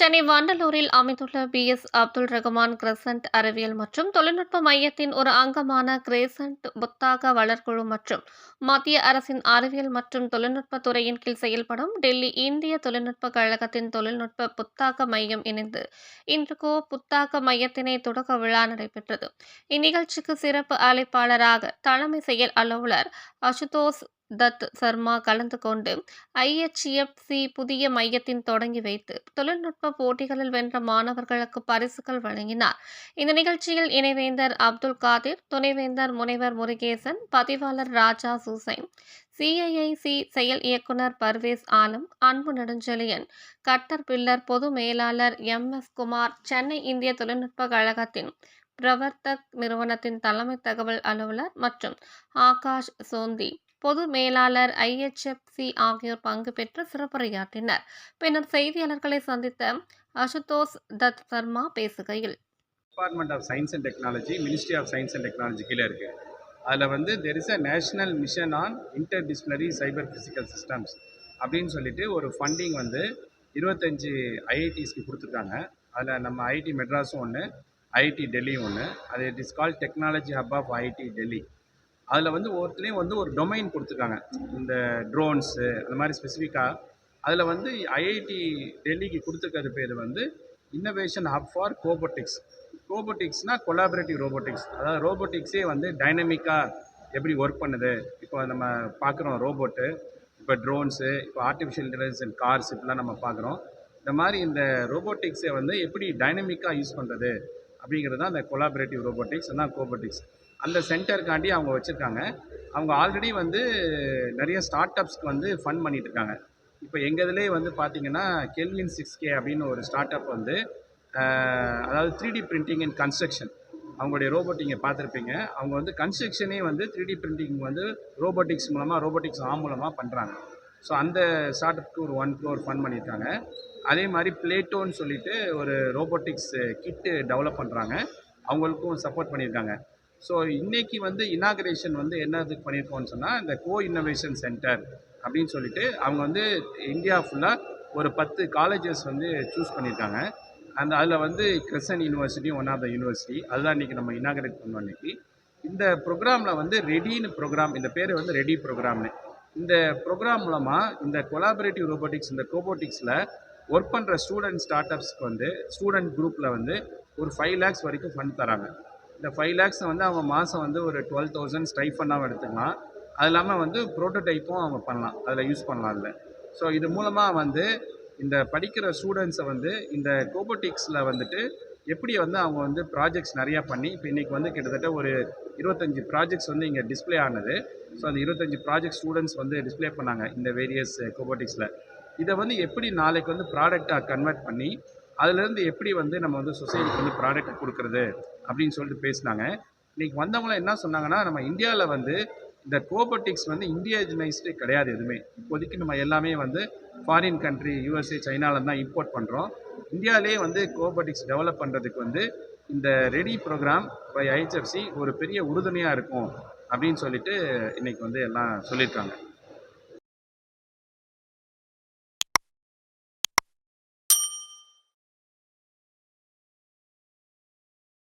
சென்னை வண்டலூரில் அமைந்துள்ள பி.எஸ். அப்துல் ரகுமான் கிரசன்ட் அறிவியல் மற்றும் தொழில்நுட்ப மையத்தின் ஒரு அங்கமான கிரேசன்ட் புத்தாக்க வளர்குழு மற்றும் மத்திய அரசின் அறிவியல் மற்றும் தொழில்நுட்பத் துறையின் கீழ் செயல்படும் டெல்லி இந்திய தொழில்நுட்ப கழகத்தின் தொழில்நுட்ப புத்தாக்க மையம் இணைந்து இன்று புத்தாக்க மையத்தினை தொடக்க விழா நடைபெற்றது. இந்நிகழ்ச்சிக்கு சிறப்பு அழைப்பாளராக தலைமை செயல் அலுவலர் அசுதோஷ் தத் சர்மா கலந்து கொண்டு ஐஎச்எஃப்சி புதிய மையத்தின் தொடங்கி வைத்து தொழில்நுட்ப போட்டிகளில் வென்ற மாணவர்களுக்கு பரிசுகள் வழங்கினார். இந்த நிகழ்ச்சியில் இணைவேந்தர் அப்துல் காதிர், துணைவேந்தர் முனைவர் முருகேசன், பதிவாளர் ராஜா சூசைன், சிஐஐசி செயல் இயக்குனர் பர்வேஸ் ஆலம், அன்பு நெடுஞ்செழியன், கட்டர் பில்லர், பொது மேலாளர் எம்.எஸ். குமார், சென்னை இந்திய தொழில்நுட்ப கழகத்தின் பிரவர்த்தக் நிறுவனத்தின் தலைமை தகவல் அலுவலர் மற்றும் ஆகாஷ் சோந்தி, பொது மேலாளர் ஐஎச்எஃப்சி ஆகியோர் பங்கு பெற்று சிறப்புரையாற்றினர். பின்னர் செய்தியாளர்களை சந்தித்த அசுதோஷ் தத் சர்மா பேசுகையில், department of science and technology, ministry of science and technology கீழே இருக்குது. அதில் there is a national mission on interdisciplinary cyber physical systems அப்படின்னு சொல்லிட்டு ஒரு ஃபண்டிங் 25 ஐஐடிஸ்க்கு கொடுத்துருக்காங்க. அதில் நம்ம ஐஐடி மெட்ராஸும் ஒன்று, ஐஐடி டெல்லியும் ஒன்று. அது it is called technology hub of IIT Delhi. அதில் ஒவ்வொருத்தரையும் ஒரு டொமைன் கொடுத்துருக்காங்க. இந்த ட்ரோன்ஸு அந்த மாதிரி ஸ்பெசிஃபிக்காக அதில் ஐஐடி டெல்லிக்கு கொடுத்துருக்கிறது பேர் இன்னோவேஷன் ஹப் ஃபார் ரோபோட்டிக்ஸ். ரோபோட்டிக்ஸ்னால் கொலாபரேட்டிவ் ரோபோட்டிக்ஸ். அதாவது ரோபோட்டிக்ஸே டைனமிக்காக எப்படி ஒர்க் பண்ணுது. இப்போ நம்ம பார்க்குறோம் ரோபோட்டு, இப்போ ட்ரோன்ஸு, இப்போ ஆர்டிஃபிஷியல் இன்டெலிஜென்ஸ் அண்ட் கார்ஸ் இப்படிலாம் நம்ம பார்க்குறோம். இந்த மாதிரி இந்த ரோபோட்டிக்ஸை எப்படி டைனமிக்காக யூஸ் பண்ணுறது அப்படிங்கிறது தான் அந்த கொலாபரேட்டிவ் ரோபோட்டிக்ஸ், அதான் ரோபோட்டிக்ஸ். அந்த சென்டருக்காண்டி அவங்க வச்சுருக்காங்க. அவங்க ஆல்ரெடி நிறைய ஸ்டார்ட் அப்ஸ்க்கு ஃபண்ட் பண்ணிகிட்டு இருக்காங்க. இப்போ எங்கள் இதிலே பார்த்திங்கன்னா கெல்வின் 6K அப்படின்னு ஒரு ஸ்டார்ட் அப் அதாவது 3D பிரிண்டிங் அண்ட் கன்ஸ்ட்ரக்ஷன். அவங்களுடைய ரோபோட்டிங்கை பார்த்துருப்பீங்க. அவங்க கன்ஸ்ட்ரக்ஷனே 3D பிரிண்டிங் ரோபோட்டிக்ஸ் மூலமாக, ரோபோட்டிக்ஸ் ஆர்ம் மூலமாக பண்ணுறாங்க. ஸோ அந்த ஸ்டார்ட் அப்க்கு ஒரு 1 crore ஃபண்ட் பண்ணியிருக்காங்க. அதே மாதிரி பிளேட்டோன்னு சொல்லிட்டு ஒரு ரோபோட்டிக்ஸ் கிட்டு டெவலப் பண்ணுறாங்க. அவங்களுக்கும் சப்போர்ட் பண்ணியிருக்காங்க. ஸோ இன்றைக்கி இனாகரேஷன் என்னதுக்கு பண்ணியிருக்கோன்னு சொன்னால், இந்த கோ இன்னோவேஷன் சென்டர் அப்படின்னு சொல்லிட்டு அவங்க இந்தியா ஃபுல்லாக ஒரு 10 காலேஜஸ் சூஸ் பண்ணியிருக்காங்க. அதில் Crescent university one of the university. அதுதான் இன்றைக்கி நம்ம இனாகரேட் பண்ணோம். இன்றைக்கி இந்த ப்ரோக்ராமில் ரெடின்னு ப்ரோக்ராம், இந்த பேர் ரெடி ப்ரோக்ராம்னு. இந்த ப்ரோக்ராம் மூலமாக இந்த கொலாபரேட்டிவ் ரோபோட்டிக்ஸ், இந்த ரோபோட்டிக்ஸில் ஒர்க் பண்ணுற ஸ்டூடெண்ட் ஸ்டார்ட் அப்ஸ்க்கு ஸ்டூடெண்ட் குரூப்பில் ஒரு 5 lakhs வரைக்கும் ஃபண்ட் தராங்க. இந்த 5 lakhs அவங்க மாதம் ஒரு 12,000 ஸ்டைஃபண்டாகவும் எடுத்துக்கலாம். அது இல்லாமல் ப்ரோட்டோடைப்பும் அவங்க பண்ணலாம், அதில் யூஸ் பண்ணலாம். அதில் ஸோ இது மூலமாக இந்த படிக்கிற ஸ்டூடெண்ட்ஸை இந்த ரோபோட்டிக்ஸில் எப்படி அவங்க ப்ராஜெக்ட்ஸ் நிறையா பண்ணி, இப்போ இன்றைக்கி கிட்டத்தட்ட ஒரு 25 ப்ராஜெக்ட்ஸ் இங்கே டிஸ்பிளே ஆனது. ஸோ அந்த 25 ப்ராஜெக்ட் ஸ்டூடெண்ட்ஸ் டிஸ்பிளே பண்ணாங்க இந்த வேரியஸ் ரோபோட்டிக்ஸில். இதை எப்படி நாளைக்கு ப்ராடக்டாக கன்வெர்ட் பண்ணி அதுலேருந்து எப்படி நம்ம சொசைட்டிக்கு ப்ராடக்ட் கொடுக்குறது அப்படின்னு சொல்லிட்டு பேசினாங்க. இன்றைக்கி வந்தவங்களாம் என்ன சொன்னாங்கன்னா, நம்ம இந்தியாவில் இந்த ரோபோட்டிக்ஸ் இந்தியனைஸ்டு கிடையாது எதுவுமே. இப்போதைக்கு நம்ம எல்லாமே ஃபாரின் கண்ட்ரி, USA, சைனாவில் தான் இம்போர்ட் பண்ணுறோம். இந்தியாவிலே ரோபோட்டிக்ஸ் டெவலப் பண்ணுறதுக்கு இந்த ரெடி ப்ரோக்ராம் பை ஐஹெச்எஃப்சி ஒரு பெரிய உறுதுணையாக இருக்கும் அப்படின்னு சொல்லிட்டு இன்றைக்கி எல்லாம் சொல்லியிருக்காங்க.